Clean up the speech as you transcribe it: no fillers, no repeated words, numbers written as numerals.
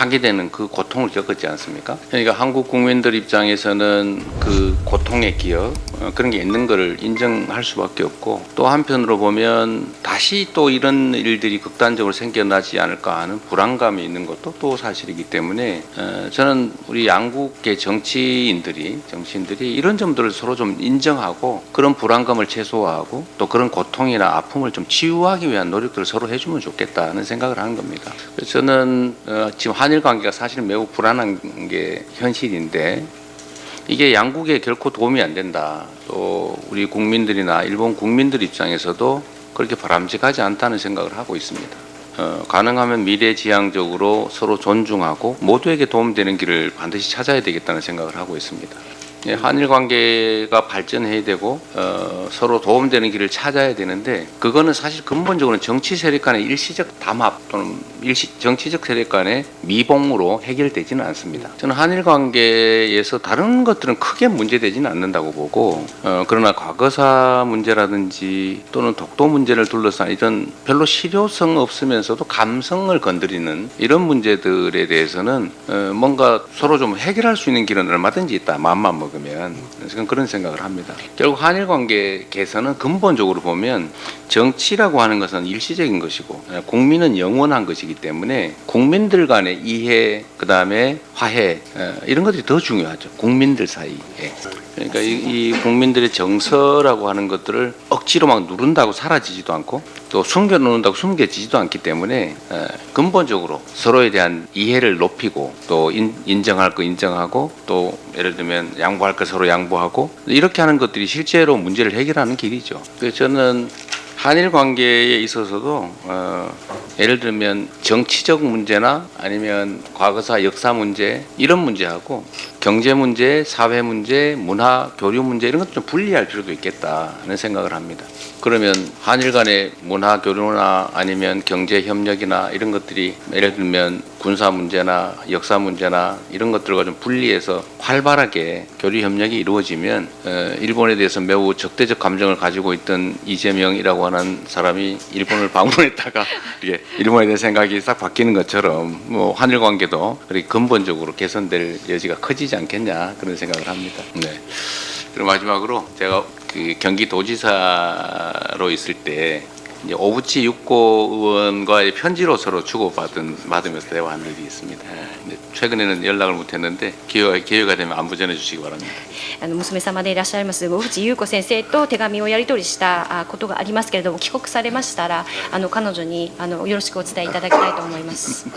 파괴되는 그 고통을 겪었지 않습니까? 그러니까 한국 국민들 입장에서는 그 고통의 기억 그런 게 있는 것을 인정할 수밖에 없고, 또 한편으로 보면 다시 또 이런 일들이 극단적으로 생겨나지 않을까 하는 불안감이 있는 것도 또 사실이기 때문에 저는 우리 양국의 정치인들이 이런 점들을 서로 좀 인정하고 그런 불안감을 최소화하고 또 그런 고통이나 아픔을 좀 치유하기 위한 노력들을 서로 해주면 좋겠다는 생각을 하는 겁니다. 그래서 저는 지금 한일 관계가 사실 매우 불안한 게 현실인데, 이게 양국에 결코 도움이 안 된다. 또 우리 국민들이나 일본 국민들 입장에서도 그렇게 바람직하지 않다는 생각을 하고 있습니다. 가능하면 미래지향적으로 서로 존중하고 모두에게 도움되는 길을 반드시 찾아야 되겠다는 생각을 하고 있습니다. 한일 관계가 발전해야 되고 서로 도움되는 길을 찾아야 되는데, 그거는 사실 근본적으로 정치 세력 간의 일시적 담합 또는 정치적 세력 간의 미봉으로 해결되지는 않습니다. 저는 한일 관계에서 다른 것들은 크게 문제되지는 않는다고 보고, 그러나 과거사 문제라든지 또는 독도 문제를 둘러싼 이런 별로 실효성 없으면서도 감성을 건드리는 이런 문제들에 대해서는 뭔가 서로 좀 해결할 수 있는 길은 얼마든지 있다, 마음만 먹으면. 그런 생각을 합니다. 결국 한일 관계 개선은 근본적으로 보면 정치라고 하는 것은 일시적인 것이고 국민은 영원한 것이기 때문에 국민들 간의 이해, 그 다음에 화해, 이런 것들이 더 중요하죠. 국민들 사이에. 그러니까 이 국민들의 정서라고 하는 것들을 억지로 막 누른다고 사라지지도 않고 또 숨겨놓는다고 숨겨지지도 않기 때문에 근본적으로 서로에 대한 이해를 높이고 또 인정할 거 인정하고 또 예를 들면 양보할 거 서로 양보하고 이렇게 하는 것들이 실제로 문제를 해결하는 길이죠. 그래서 저는 한일 관계에 있어서도 예를 들면 정치적 문제나 아니면 과거사 역사 문제 이런 문제하고 경제 문제, 사회 문제, 문화, 교류 문제 이런 것도 좀 분리할 필요도 있겠다는 생각을 합니다. 그러면 한일 간의 문화 교류나 아니면 경제 협력이나 이런 것들이 예를 들면 군사 문제나 역사 문제나 이런 것들과 좀 분리해서 활발하게 교류 협력이 이루어지면 일본에 대해서 매우 적대적 감정을 가지고 있던 이재명이라고 하는 사람이 일본을 방문했다가 이게 일본에 대한 생각이 싹 바뀌는 것처럼 뭐 한일 관계도 그렇게 근본적으로 개선될 여지가 커지지 않겠냐 그런 생각을 합니다. 네. 그리고 마지막으로 제가 그 경기도지사로 있을 때 이제 오부치 육고 의원과의 편지로 서로 주고받으면서 대화한 일이 있습니다. 최근에는 연락을 못했는데 기회가 되면 안부 전해주시기 바랍니다. 娘さまでいらっしゃいます小渕優子先生と手紙をやり取りしたことがありますけれども、帰国されましたら彼女によろしくお伝えいただきたいと思います。